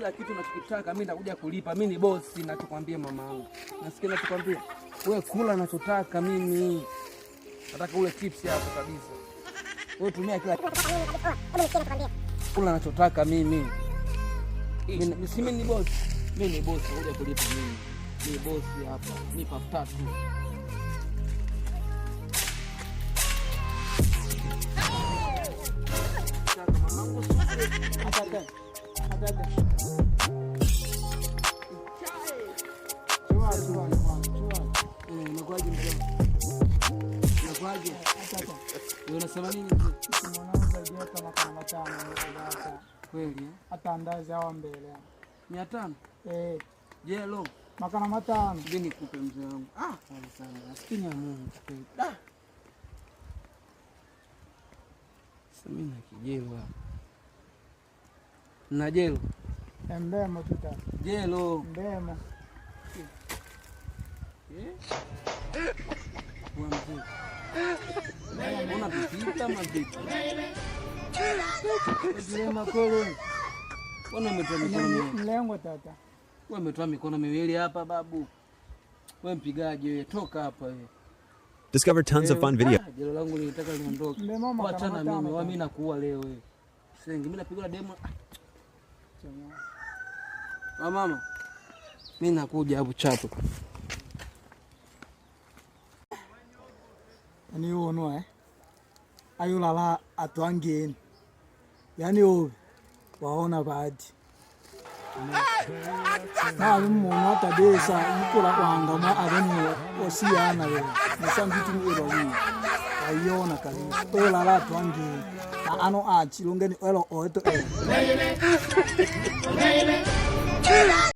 kila kitu unachokitaka mimi nakuja kulipa. Mimi ni boss, ninachokwambia mama yangu. Nasikia ninachokwambia. Wewe kula unachotaka mimi. Nataka ule chips hapo kabisa. Wewe tumia kila kitu. Kula unachotaka mimi. Mimi ni boss. Mimi ni boss, nakuja kulipa mimi. Mimi boss hapa. Mimi pafuta tu. Unasema nini? Mwanangu zaidi hata makana matano kweli hata andazi hawa mbele 500 jelo makana matano ndio nikupe mzee wangu. Pole sana. Maskini ya Mungu kweli. Mimi na kijelo hapa. Na jelo. Mbemo tuta. Jelo. Mbemo. Mwanzo. Mbona vipita mabibi? Ndio makolo. Mbona umetoa mikono miwili? Mlengo tata. Wewe umetoa mikono miwili hapa babu. Wewe mpigaje wewe? Toka hapa wewe. Discover tons of fun videos. Jelo langu nilitaka liondoke. Achana mimi nakuua leo wewe. Sengi mimi napiga demo. Mama. Mimi nakuja hapo chapo. Ani uno ayulala atwangeni. Yani wewe waona baadhi. Umuntu atadesa ikula kwanga ma abeni osiyana wewe. Nasambitu mwero wewe. Ayona kabisa. Olala atwangeni. Ano achilongeni elo oeto.